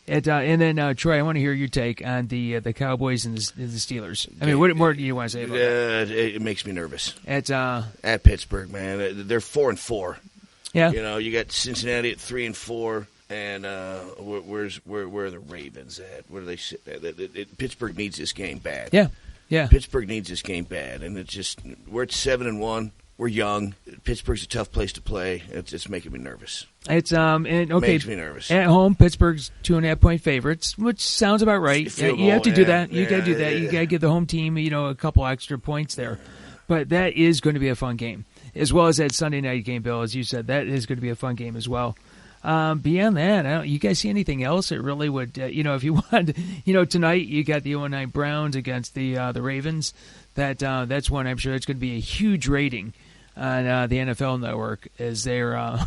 And then Troy, I want to hear your take on the Cowboys and the Steelers. I mean, what more do you want to say about that? It makes me nervous. At Pittsburgh, man, they're 4-4. Yeah, you got Cincinnati at 3-4, and where are the Ravens at? Where do they sit at? Pittsburgh needs this game bad. Yeah. Pittsburgh needs this game bad, and we're at 7-1. We're young. Pittsburgh's a tough place to play. It's making me nervous. It's makes me nervous. At home, Pittsburgh's 2.5-point favorites, which sounds about right. You have to do that. You got to do that. You got to give the home team, a couple extra points there. But that is going to be a fun game, as well as that Sunday night game, Bill. As you said, that is going to be a fun game as well. Beyond that, you guys see anything else that really would, if you want, tonight you got the 0-9 Browns against the Ravens. That's one I'm sure it's going to be a huge rating on the NFL Network as they're,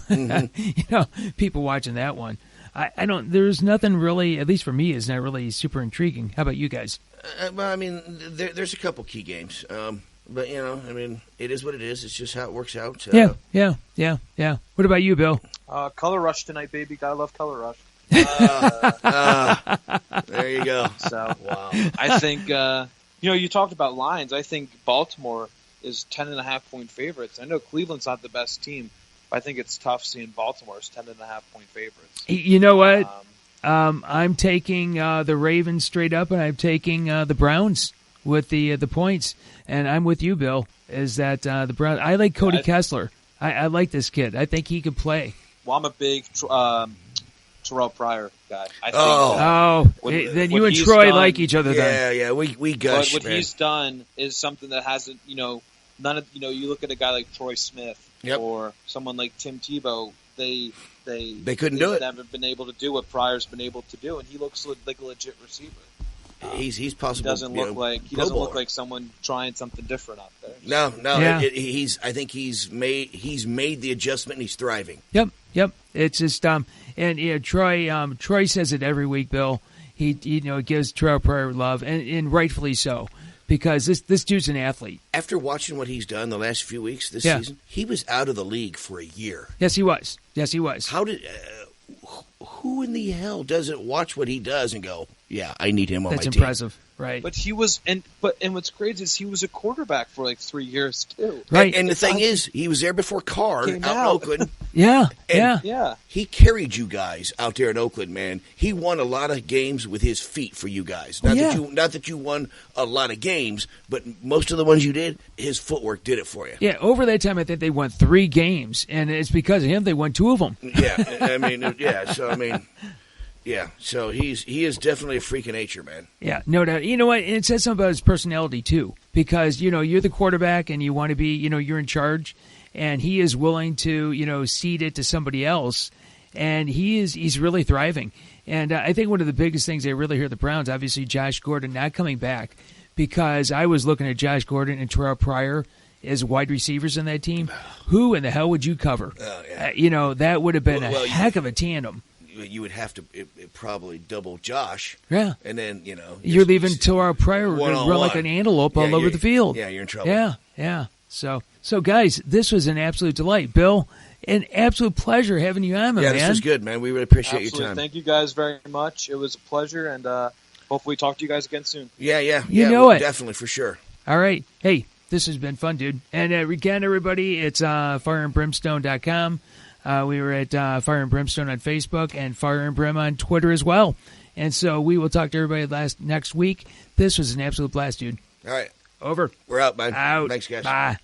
people watching that one. There's nothing really, at least for me, is not really super intriguing. How about you guys? There's a couple key games. But, it is what it is. It's just how it works out. Yeah. What about you, Bill? Color Rush tonight, baby. Gotta love Color Rush. There you go. So, wow. I think, you talked about lines. I think Baltimore is 10.5-point favorites. I know Cleveland's not the best team, but I think it's tough seeing Baltimore as 10.5-point favorites. You know what? I'm taking the Ravens straight up, and I'm taking the Browns with the points. And I'm with you, Bill, is that the Browns. I like Cody Kessler. I like this kid. I think he could play. Well, I'm a big Terrell Pryor guy. I think, then you and Troy like each other. Yeah, we gush. What he's done is something that hasn't, none of, you look at a guy like Troy Smith or someone like Tim Tebow. They couldn't do it. Never been able to do what Pryor's been able to do, and he looks like a legit receiver. He's possible. He doesn't look like someone trying something different out there. No. Yeah. I think he's made the adjustment and he's thriving. Yep. It's just Troy says it every week, Bill. He gives Terrell Pryor love, and rightfully so, because this dude's an athlete. After watching what he's done the last few weeks this season, he was out of the league for a year. Yes, he was. How did who in the hell doesn't watch what he does and go, yeah, I need him on my team? That's impressive. Right. But he was, and what's crazy is he was a quarterback for like 3 years too. Right. And the thing is, he was there before Carr out in Oakland. Yeah. He carried you guys out there in Oakland, man. He won a lot of games with his feet for you guys. Not that you won a lot of games, but most of the ones you did, his footwork did it for you. Yeah. Over that time, I think they won 3 games, and it's because of him they won 2 of them. Yeah. I mean, yeah. So I mean. Yeah, so he is definitely a freak of nature, man. Yeah, no doubt. You know what? It says something about his personality, too, because, you're the quarterback and you want to be, you're in charge, and he is willing to, cede it to somebody else, and he's really thriving. And I think one of the biggest things they really hurt the Browns, obviously Josh Gordon not coming back, because I was looking at Josh Gordon and Terrell Pryor as wide receivers in that team. Who in the hell would you cover? That would have been a heck of a tandem. You would have to probably double Josh. Yeah. And then, you're leaving Terrell Pryor run like an antelope all over the field. Yeah, you're in trouble. Yeah. So guys, this was an absolute delight. Bill, an absolute pleasure having you on, man. Yeah, this was good, man. We really appreciate your time. Thank you guys very much. It was a pleasure, and hopefully talk to you guys again soon. Yeah. You know it. Definitely, for sure. All right. Hey, this has been fun, dude. And again, everybody, it's fireandbrimstone.com. We were at Fire and Brimstone on Facebook and Fire and Brim on Twitter as well. And so we will talk to everybody next week. This was an absolute blast, dude. All right. Over. We're out, man. Out. Thanks, guys. Bye.